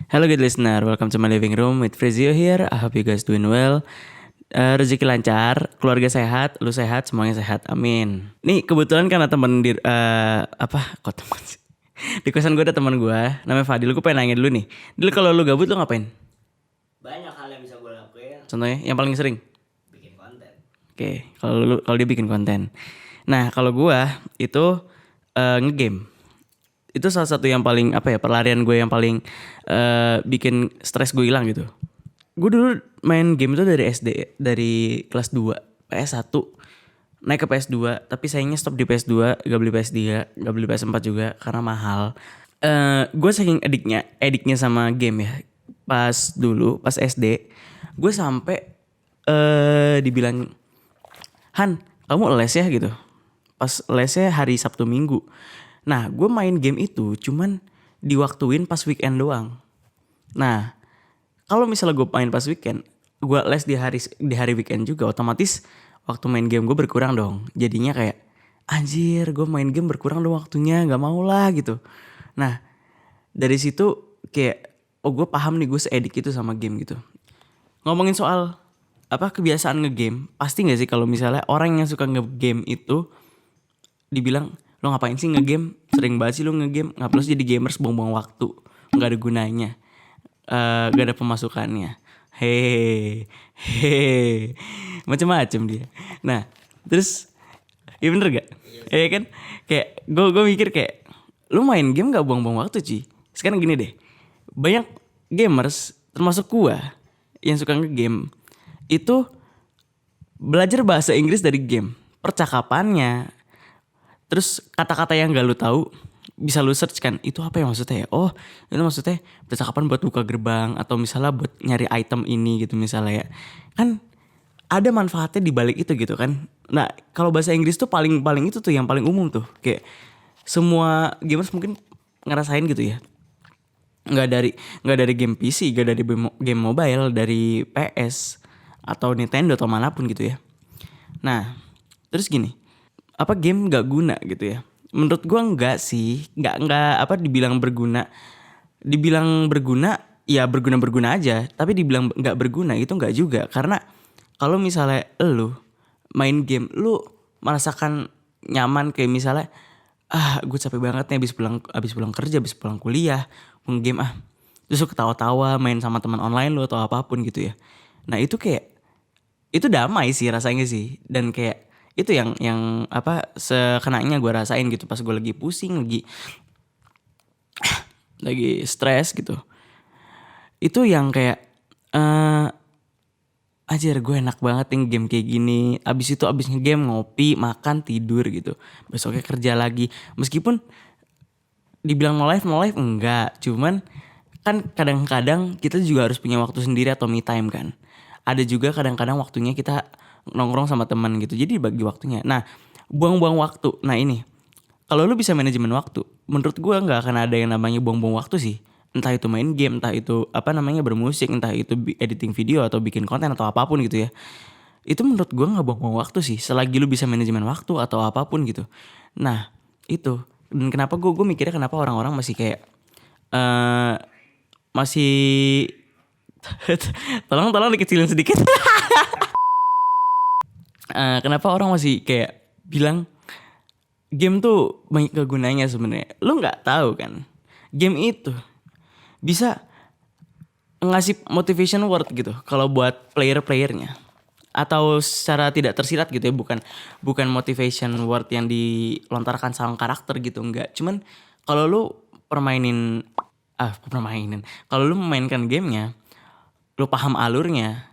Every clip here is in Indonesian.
Hello good listener, welcome to my living room with Frizio here. I hope you guys doing well. Rezeki lancar, keluarga sehat, lu sehat, semuanya sehat, amin. Nih kebetulan karena temen kok temen sih? Di kosan gue ada teman gue, namanya Fadil. Gue pengen nanya dulu nih, Dil, kalau lu gabut lu ngapain? Banyak hal yang bisa gue lakuin. Contohnya yang paling sering? Bikin konten. Oke, kalau dia bikin konten. Nah kalau gue itu ngegame. Itu salah satu yang paling pelarian gue yang paling bikin stres gue hilang gitu. Gue dulu main game itu dari SD, dari kelas 2 PS1 naik ke PS2, tapi sayangnya stop di PS2, gak beli PS3, gak beli PS4 juga karena mahal. Gue saking ediknya sama game ya. Pas SD, gue sampai dibilang, Han, kamu les ya gitu. Pas lesnya hari Sabtu Minggu. Nah, gue main game itu cuman diwaktuin pas weekend doang. Nah, kalau misalnya gue main pas weekend, gue les di hari weekend juga, otomatis waktu main game gue berkurang dong. Jadinya kayak anjir, gue main game berkurang dong waktunya, nggak mau lah gitu. Nah, dari situ kayak gue paham nih, gue seedik itu sama game gitu. Ngomongin soal kebiasaan ngegame, pasti nggak sih kalau misalnya orang yang suka ngegame itu dibilang, lo ngapain sih ngegame, sering banget sih lo ngegame, ngapain sih jadi gamers, buang-buang waktu, nggak ada gunanya, gak ada pemasukannya, hehehe, macem-macem dia. Nah terus, iya bener gak? Iya kan, kayak gue mikir kayak, lu main game gak buang-buang waktu Ci. Sekarang gini deh, banyak gamers termasuk gua yang suka ngegame itu belajar bahasa Inggris dari game, percakapannya. Terus kata-kata yang gak lu tahu bisa lu search kan, itu apa yang maksudnya ya? Oh, itu maksudnya percakapan buat buka gerbang atau misalnya buat nyari item ini gitu misalnya ya. Kan ada manfaatnya di balik itu gitu kan. Nah, kalau bahasa Inggris tuh paling itu tuh yang paling umum tuh. Kayak semua gamers mungkin ngerasain gitu ya. Nggak dari game PC, nggak dari game mobile, dari PS atau Nintendo atau manapun gitu ya. Nah, terus gini, apa game nggak guna gitu ya? Menurut gua nggak sih, nggak dibilang berguna, ya berguna aja. Tapi dibilang nggak berguna itu nggak juga, karena kalau misalnya lu main game, lu merasakan nyaman kayak misalnya, gue capek banget nih habis pulang kerja, habis pulang kuliah, main game terus lu ketawa-tawa main sama teman online lu atau apapun gitu ya. Nah itu kayak, itu damai sih rasanya sih, dan kayak itu yang sekenanya gue rasain gitu pas gue lagi pusing, lagi stres gitu. Itu yang kayak ajar gue enak banget nih game kayak gini. Abis ngegame ngopi, makan, tidur gitu. Besoknya kerja lagi. Meskipun dibilang no life enggak, cuman kan kadang-kadang kita juga harus punya waktu sendiri atau me time kan. Ada juga kadang-kadang waktunya kita nongkrong sama teman gitu, jadi bagi waktunya. Nah, buang-buang waktu, nah ini, kalau lu bisa manajemen waktu, menurut gue nggak akan ada yang namanya buang-buang waktu sih. Entah itu main game, entah itu bermusik, entah itu editing video atau bikin konten atau apapun gitu ya. Itu menurut gue nggak buang-buang waktu sih, selagi lu bisa manajemen waktu atau apapun gitu. Nah itu, dan kenapa gue mikirnya kenapa orang-orang masih kayak masih tolong dikecilin sedikit. Kenapa orang masih kayak bilang game tuh banyak kegunaannya sebenarnya. Lu nggak tahu kan, game itu bisa ngasih motivation word gitu kalau buat player-playernya, atau secara tidak tersirat gitu ya, bukan motivation word yang dilontarkan sama karakter gitu, enggak. Cuman kalau lu permainin kalau lu memainkan gamenya, lu paham alurnya,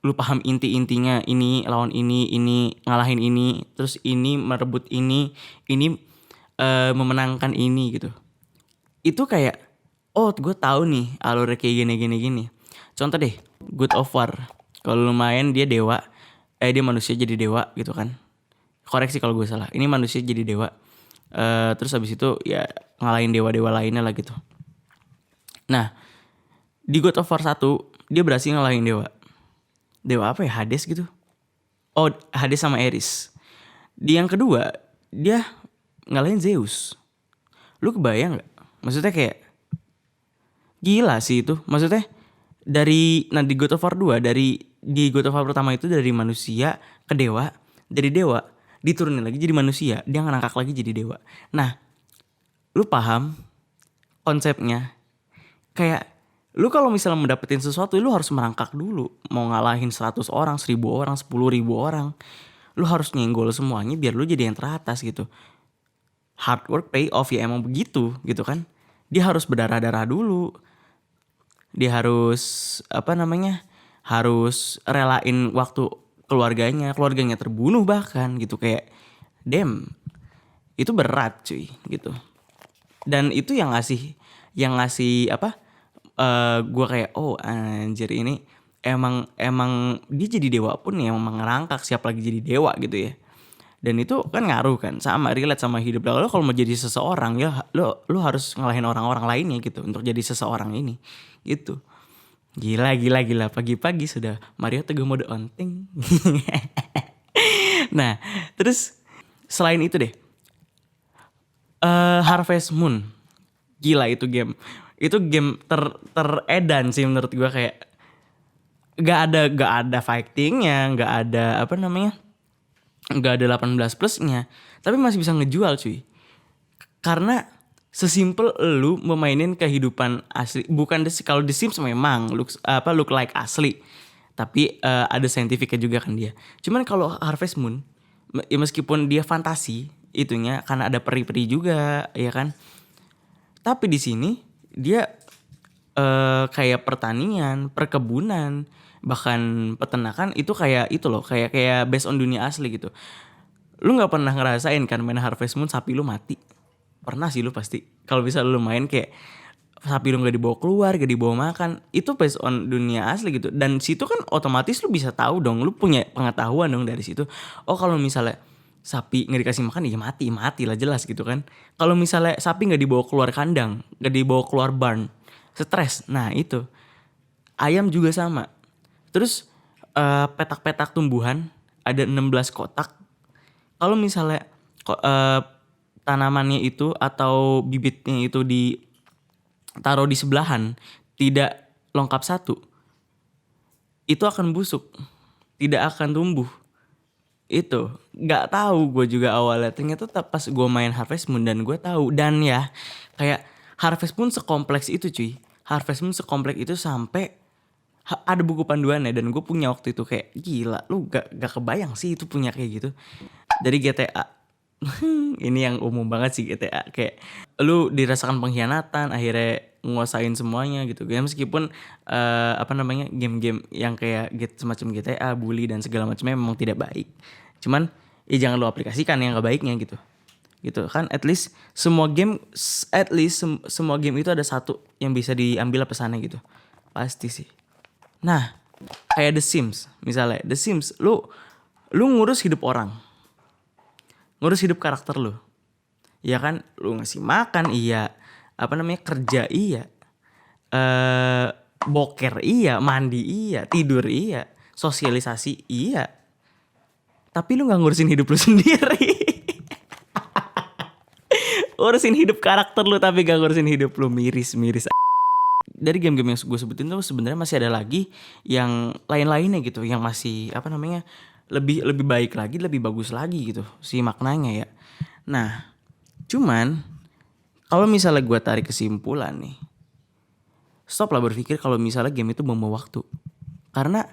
lu paham inti-intinya, ini lawan ini ngalahin ini, terus ini merebut ini memenangkan ini gitu. Itu kayak, oh gue tahu nih alurnya kayak gini. Contoh deh, God of War. Kalau lu main dia dewa, dia manusia jadi dewa gitu kan. Koreksi kalau gue salah. Ini manusia jadi dewa. Terus habis itu ya ngalahin dewa-dewa lainnya lah gitu. Nah, di God of War 1 dia berhasil ngalahin dewa. Dewa apa ya? Hades gitu. Oh, Hades sama Ares. Di yang kedua dia ngalahin Zeus. Lu kebayang gak? Maksudnya kayak Gila sih itu. Maksudnya di God of War 2, di God of War pertama itu dari manusia ke dewa, dari dewa diturunin lagi jadi manusia, dia ngerangkak lagi jadi dewa. Nah, lu paham konsepnya? Kayak lu kalau misalnya mendapetin sesuatu, lu harus merangkak dulu. Mau ngalahin 100 orang, 1000 orang, 10.000 orang, lu harus nyenggol semuanya biar lu jadi yang teratas gitu. Hard work pay off, ya emang begitu gitu kan. Dia harus berdarah-darah dulu. Dia harus harus relain waktu keluarganya terbunuh bahkan gitu. Kayak damn, itu berat cuy gitu. Dan itu yang ngasih gue kayak oh anjir, ini emang dia jadi dewa pun ya emang ngerangkak, siap lagi jadi dewa gitu ya. Dan itu kan ngaruh kan, sama relate sama hidup. Lo kalau mau jadi seseorang ya lo harus ngalahin orang-orang lainnya gitu untuk jadi seseorang ini gitu. Gila pagi-pagi sudah Mario Teguh mode on ting. Nah terus selain itu deh, Harvest Moon, gila itu game teredan sih menurut gue. Kayak gak ada fightingnya, gak ada 18 plusnya, tapi masih bisa ngejual cuy. Karena sesimpel lu memainin kehidupan asli. Bukan kalau The Sims memang look like asli, tapi ada saintifiknya juga kan dia. Cuman kalau Harvest Moon ya meskipun dia fantasi itunya karena ada peri-peri juga ya kan, tapi di sini dia kayak pertanian, perkebunan, bahkan peternakan itu kayak itu loh, kayak based on dunia asli gitu. Lu nggak pernah ngerasain kan main Harvest Moon sapi lu mati? Pernah sih lu pasti. Kalau bisa lu main kayak sapi lu nggak dibawa keluar, gak dibawa makan, itu based on dunia asli gitu. Dan situ kan otomatis lu bisa tahu dong, lu punya pengetahuan dong dari situ. Oh kalau misalnya sapi nggak dikasih makan ya mati lah jelas gitu kan. Kalau misalnya sapi nggak dibawa keluar kandang, nggak dibawa keluar barn, stres. Nah itu ayam juga sama. Terus petak-petak tumbuhan ada 16 kotak. Kalau misalnya tanamannya itu atau bibitnya itu ditaruh di sebelahan, tidak lengkap satu, itu akan busuk, tidak akan tumbuh. Itu nggak tahu gue juga awalnya, ternyata pas gue main Harvest Moon dan gue tahu. Dan ya kayak Harvest Moon sekompleks itu cuy. Harvest Moon sekompleks itu sampai ada buku panduannya. Dan gue punya waktu itu kayak gila, lu gak kebayang sih itu punya kayak gitu. Dari GTA. Ini yang umum banget sih GTA. Kayak lu dirasakan pengkhianatan, akhirnya nguasain semuanya gitu. Meskipun game-game yang kayak semacam GTA, bully dan segala macamnya memang tidak baik. Cuman ya jangan lu aplikasikan yang gak baiknya gitu. Gitu kan, at least semua game itu ada satu yang bisa diambil pesannya gitu. Pasti sih. Nah, kayak The Sims misalnya. The Sims lu ngurus hidup orang. Ngurus hidup karakter lu. Ya kan, lu ngasih makan iya, kerja iya. Boker iya, mandi iya, tidur iya, sosialisasi iya. Tapi lu gak ngurusin hidup lu sendiri. Ngurusin hidup karakter lu tapi gak ngurusin hidup lu, miris. Dari game-game yang gue sebutin tuh sebenarnya masih ada lagi yang lain-lainnya gitu, yang masih lebih baik lagi, lebih bagus lagi gitu si maknanya ya. Nah, cuman kalau misalnya gue tarik kesimpulan nih, stop lah berpikir kalau misalnya game itu buang-buang waktu. Karena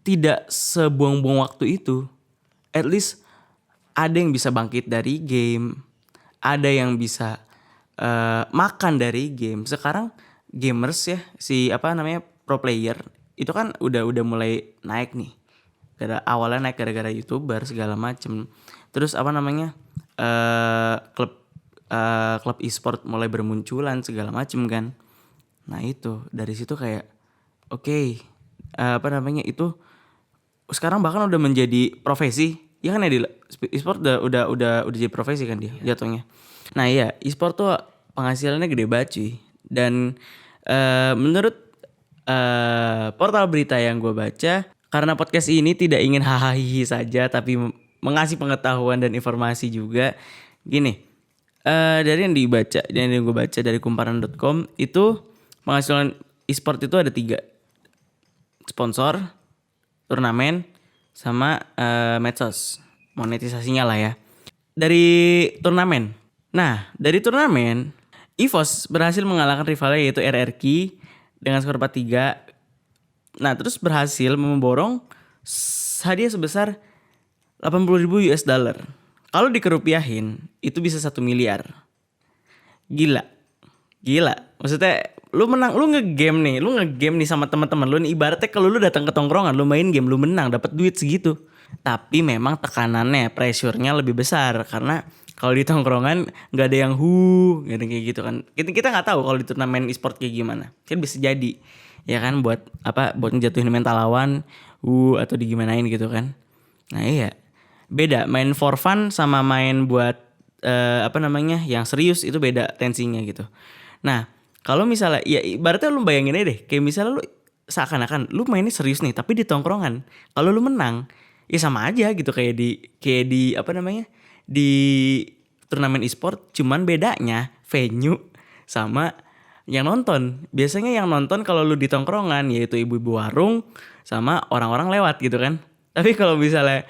tidak sebuang-buang waktu itu. At least ada yang bisa bangkit dari game, ada yang bisa makan dari game. Sekarang gamers ya, pro player itu kan udah mulai naik nih. Awalnya naik gara-gara YouTuber segala macem. Terus klub e-sport mulai bermunculan segala macem kan. Nah itu dari situ kayak oke, itu sekarang bahkan udah menjadi profesi. Ya kan ya, e-sport udah jadi profesi kan dia jatuhnya. Nah iya, e-sport tuh penghasilannya gede banget cuy. Dan menurut portal berita yang gue baca, karena podcast ini tidak ingin hahaha saja, tapi mengasih pengetahuan dan informasi juga. Gini, dari yang gue baca dari kumparan.com itu penghasilan e-sport itu ada 3. Sponsor, turnamen, sama medsos. Monetisasinya lah ya. Dari turnamen. Nah, dari turnamen, EVOS berhasil mengalahkan rivalnya yaitu RRQ dengan skor 4-3. Nah, terus berhasil memborong hadiah sebesar 80.000 US dollar. Kalau dikerupiahin, itu bisa 1 miliar. Gila. Maksudnya lu ngegame nih sama teman-teman lu nih, ibaratnya kalau lu datang ke tongkrongan, lu main game, lu menang, dapat duit segitu. Tapi memang tekanannya, pressure-nya lebih besar karena kalau di tongkrongan nggak ada yang nggak ada kayak gitu kan. Kita nggak tahu kalau di turnamen e-sport kayak gimana. Kan bisa jadi ya kan buat ngejatuhin mental lawan, atau digimanain gitu kan. Nah iya, beda main for fun sama main buat yang serius itu beda tensinya gitu. Nah kalau misalnya ya ibaratnya lu bayangin aja deh, kayak misalnya lu seakan-akan lu mainnya serius nih tapi di tongkrongan, kalau lu menang ya sama aja gitu kayak di di turnamen e-sport, cuman bedanya venue sama yang nonton. Biasanya yang nonton kalau lu di tongkrongan yaitu ibu-ibu warung sama orang-orang lewat gitu kan. Tapi kalau misalnya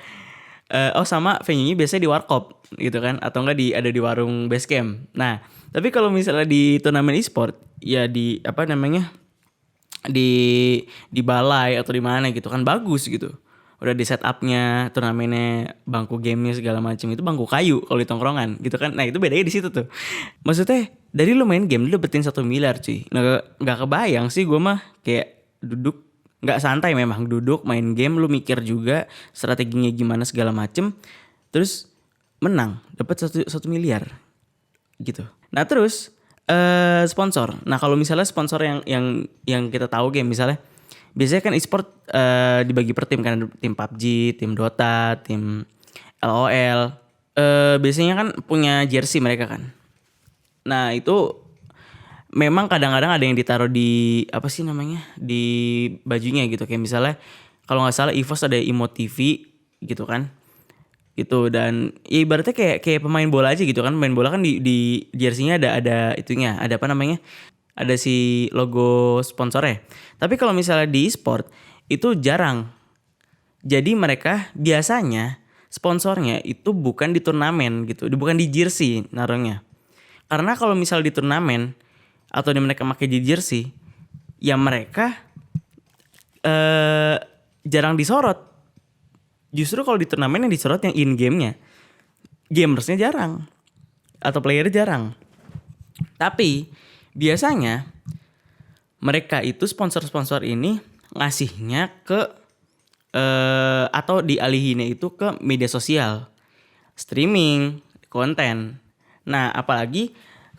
sama venue-nya biasanya di warkop gitu kan, atau enggak ada di warung base camp. Nah, tapi kalau misalnya di turnamen e-sport ya di di balai atau di mana gitu kan bagus gitu. Udah di setupnya turnamennya, bangku gamenya segala macam itu bangku kayu kalau di tongkrongan gitu kan. Nah itu bedanya di situ tuh. Maksudnya dari lu main game lu dapetin 1 miliar cuy. Nggak kebayang sih gue mah, kayak duduk nggak santai, memang duduk main game lu mikir juga strateginya gimana segala macem, terus menang dapat 1 miliar gitu. Nah terus sponsor. Nah kalau misalnya sponsor yang kita tahu game misalnya, biasanya kan e-sport dibagi per tim kan, tim PUBG, tim Dota, tim LOL. Biasanya kan punya jersey mereka kan. Nah itu memang kadang-kadang ada yang ditaruh di di bajunya gitu. Kayak misalnya kalau nggak salah EVOS ada emote TV gitu kan. Gitu, dan ya ibaratnya kayak pemain bola aja gitu kan. Pemain bola kan di jersey-nya ada itunya, ada ada si logo sponsornya. Tapi kalau misalnya di e-sport itu jarang. Jadi mereka biasanya sponsornya itu bukan di turnamen gitu, bukan di jersey naruhnya. Karena kalau misal di turnamen atau mereka pakai di jersey, ya mereka jarang disorot. Justru kalau di turnamen yang disorot yang in game-nya. Gamersnya jarang atau player jarang. Tapi biasanya mereka itu sponsor-sponsor ini ngasihnya ke atau dialihinnya itu ke media sosial, streaming, konten. Nah, apalagi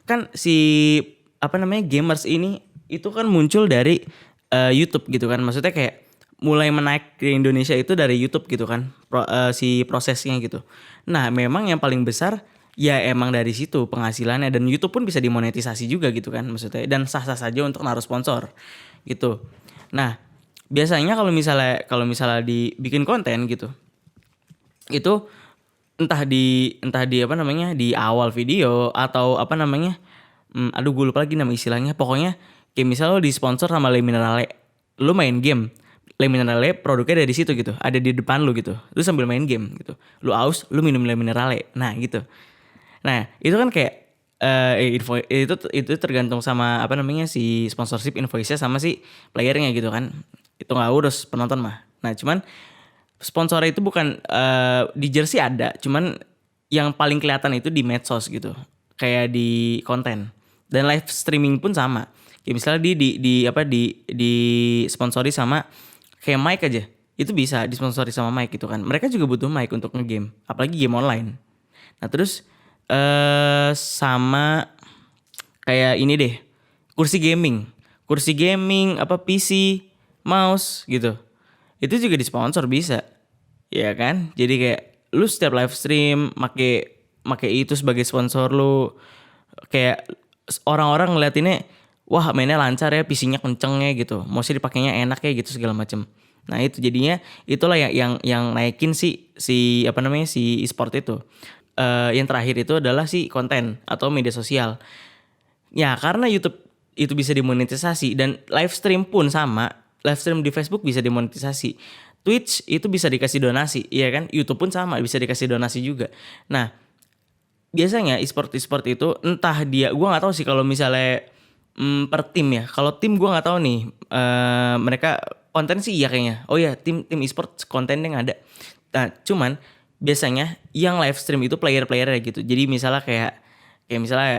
kan si gamers ini itu kan muncul dari YouTube gitu kan. Maksudnya kayak mulai menaik di Indonesia itu dari YouTube gitu kan, si prosesnya gitu. Nah, memang yang paling besar ya emang dari situ penghasilannya, dan YouTube pun bisa dimonetisasi juga gitu kan maksudnya, dan sah-sah saja untuk naruh sponsor gitu. Nah, biasanya kalau misalnya dibikin konten gitu, itu entah di di awal video atau gue lupa lagi nama istilahnya. Pokoknya kayak misalnya lo disponsor sama Le Minerale, lo main game, Le Minerale produknya dari situ gitu, ada di depan lu gitu, lu sambil main game gitu, lu aus, lu minum Le Minerale, nah gitu. Nah itu kan kayak itu tergantung sama si sponsorship invoice-nya sama si playernya gitu kan, itu nggak urus penonton mah. Nah cuman sponsor itu bukan di jersey ada, cuman yang paling kelihatan itu di medsos gitu, kayak di konten dan live streaming pun sama. Kayak misalnya di sponsori sama kayak mic aja, itu bisa disponsori sama mic gitu kan. Mereka juga butuh mic untuk ngegame, apalagi game online. Nah terus sama kayak ini deh, kursi gaming, PC, mouse gitu, itu juga disponsor bisa, ya kan? Jadi kayak lu setiap live stream make itu sebagai sponsor lu, kayak orang-orang ngeliatinnya, wah mainnya lancar ya, PC-nya kenceng ya gitu, mouse dipakainya enak ya gitu segala macem. Nah itu jadinya itulah yang naikin si si e-sport itu. Yang terakhir itu adalah si konten atau media sosial. Ya karena YouTube itu bisa dimonetisasi, dan live stream pun sama. Live stream di Facebook bisa dimonetisasi. Twitch itu bisa dikasih donasi, iya kan? YouTube pun sama, bisa dikasih donasi juga. Nah, biasanya e-sport itu entah dia, gue nggak tahu sih kalau misalnya per tim ya. Kalau tim gue nggak tahu nih, mereka konten sih iya kayaknya. Oh ya, tim e-sport kontennya nggak ada. Nah, cuman biasanya yang live stream itu player-playernya gitu. Jadi misalnya kayak misalnya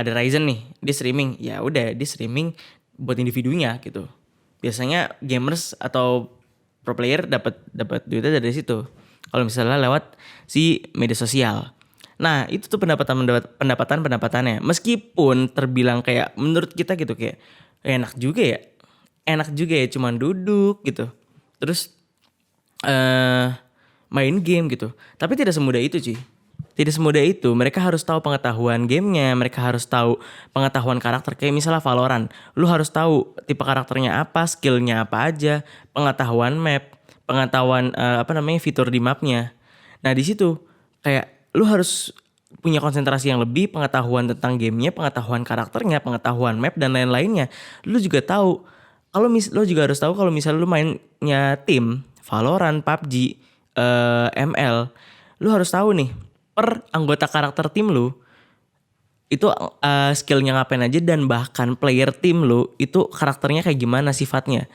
ada Ryzen nih, dia streaming, ya udah dia streaming buat individunya gitu. Biasanya gamers atau pro player dapat duitnya dari situ. Kalau misalnya lewat si media sosial. Nah, itu tuh pendapatannya. Meskipun terbilang kayak menurut kita gitu kayak enak juga ya. Enak juga ya cuman duduk gitu. Terus main game gitu. Tapi tidak semudah itu, cuy. Tidak semudah itu. Mereka harus tahu pengetahuan gamenya, mereka harus tahu pengetahuan karakter. Kayak misalnya Valorant, lu harus tahu tipe karakternya apa, skillnya apa aja, pengetahuan map, pengetahuan fitur di mapnya. Nah di situ kayak lu harus punya konsentrasi yang lebih, pengetahuan tentang gamenya, pengetahuan karakternya, pengetahuan map dan lain-lainnya. Lu juga tahu lu juga harus tahu kalau misalnya lu mainnya tim Valorant, PUBG, ML, lu harus tahu nih per anggota karakter tim lu itu skillnya ngapain aja, dan bahkan player tim lu itu karakternya kayak gimana sifatnya.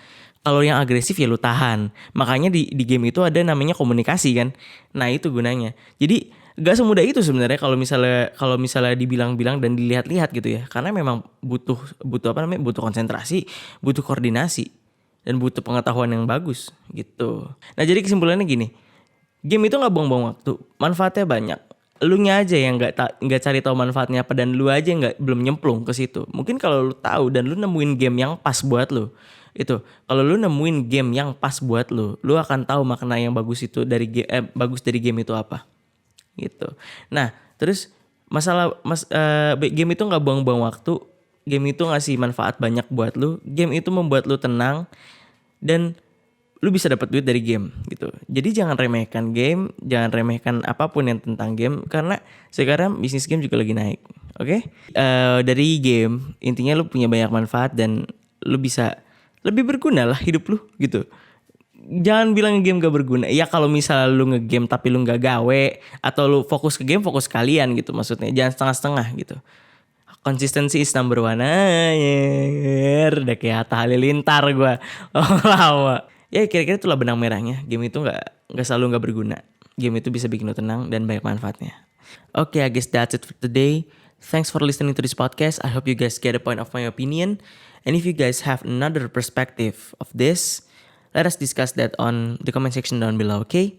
Kalau yang agresif ya lu tahan. Makanya di game itu ada namanya komunikasi kan. Nah itu gunanya. Jadi gak semudah itu sebenarnya kalau misalnya dibilang-bilang dan dilihat-lihat gitu ya. Karena memang butuh konsentrasi, butuh koordinasi, dan butuh pengetahuan yang bagus gitu. Nah jadi kesimpulannya gini, game itu nggak buang-buang waktu, manfaatnya banyak. Lu nya aja yang nggak cari tahu manfaatnya apa, dan lu aja belum nyemplung ke situ. Mungkin kalau lu tahu dan lu nemuin game yang pas buat lu, itu kalau lu nemuin game yang pas buat lu akan tahu makna yang bagus itu bagus dari game itu apa gitu. Nah terus game itu nggak buang-buang waktu, game itu ngasih manfaat banyak buat lu, game itu membuat lu tenang, dan lu bisa dapat duit dari game gitu. Jadi jangan remehkan game, jangan remehkan apapun yang tentang game, karena sekarang bisnis game juga lagi naik. Oke? Dari game intinya lu punya banyak manfaat dan lu bisa lebih berguna lah hidup lu gitu. Jangan bilang game gak berguna. Ya kalau misalnya lu ngegame tapi lu gak gawe, atau lu fokus ke game, fokus kalian gitu maksudnya. Jangan setengah-setengah gitu. Consistency is number one. Udah kayak Atta Halilintar gue. Lama. Ya kira-kira itulah benang merahnya. Game itu gak selalu gak berguna. Game itu bisa bikin lo tenang dan banyak manfaatnya. Okay, I guess that's it for today. Thanks for listening to this podcast. I hope you guys get a point of my opinion. And if you guys have another perspective of this, let us discuss that on the comment section down below, okay?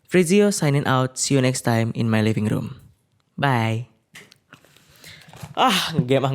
Frizio signing out. See you next time in my living room. Bye. Game.